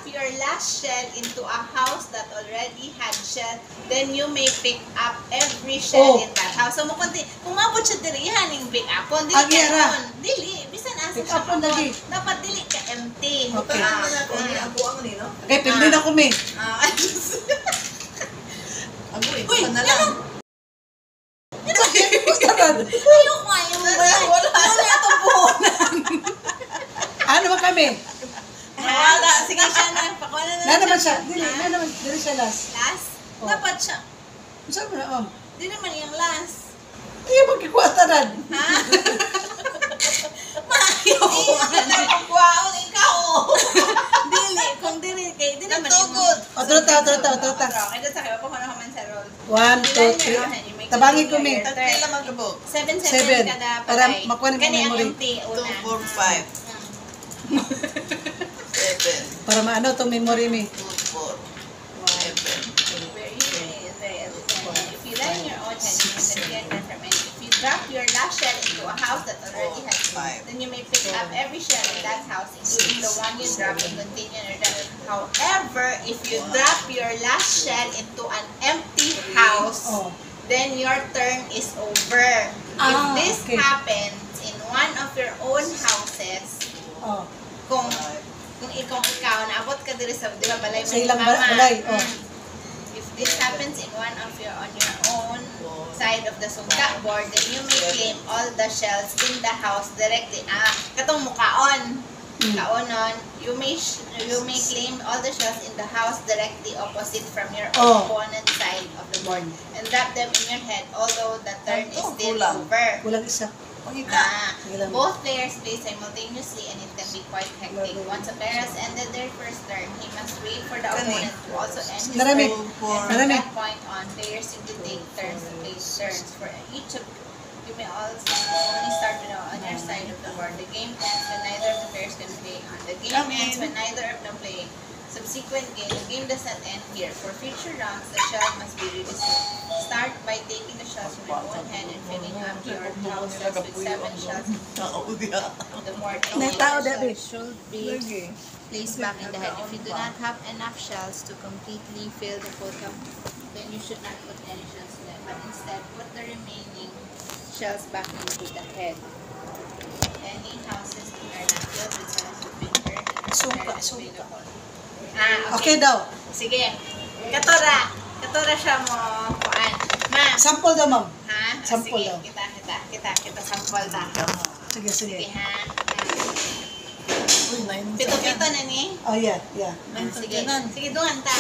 your last shell into a house that already had shell, then you may pick up every shell in that house. So, kung mabot siya dirihan yung pick up, dili ka yun. Dili, bisan asa siya kapon. Dapat dili ka empty. Okay. Okay, pindi na kumi. Uy, na lang. Ayoko ayaw mo. Wala itong puhunan. Ano ba kami? Wala. Sige siya na. Pakuha na Na naman siya. Dili siya last. Last? Dapat siya. Saan mo na, Di naman yung last. Hindi magkikwataran. Ha? Maayaw ko. Hindi na pagwaon, ikaw. Dili. Kung dili kay, di naman yung... Natugod. O, truta. Okay, doon sa kayo. Pakuha na kaman sa roll. 1, 2, 3. Tabangin ko, mi. Tatay lang magkabog. 7 7. kada Para patay. makuha ng Kani ang memory. empty. 2, Una. 4, 5, 7, Para maano itong memory, mi. 2, 4, 7. Where you is there. If you lie in your own head, you can get that from it. If you drop your last shell into a house that already has Five. then you may pick up every shell in that house, including the one you drop and continue your death. However, if you drop your last shell into an empty house, Oh. then your turn is over. If this okay. happens in one of your own houses, Oh. kung ikaw naabot ka diri sa di ba balay Sa ilang balay, oh. If this happens in one of your on your own side of the sungka board, then you may claim all the shells in the house directly. Katong mukaon. Kaonon, you may claim all the shells in the house directly opposite from your opponent side of the board and drop them in your head, although the turn is still over. Kulang isa. Both players play simultaneously and it can be quite hectic. Once a player has ended their first turn, he must wait for the opponent to also end his turn. And from that point on, players simply take turns to play turns. For each of you may also only start on your side of the board. The game ends when neither of the players can play on. The game ends when neither of them play. Subsequent game, the game does not end here. For future rounds, the shell must be reset. Start by taking the shells from your own hand and filling up your houses with 7 shells. The more should be placed back in the head. If you do not have enough shells to completely fill the full cup, then you should not put any shells in it, but instead put the remaining shells back into the head. Any houses that are not filled with shells have been turned into available. Okay daw. Sige. Katora siya mo kuan. Ma. Sample daw, ma'am. Ha? Sample Sige, daw. kita sample ta. Sige. Sige ha. Uy, 9. Pito na ni. Oh, yeah. Sige. Sige, dungan ta.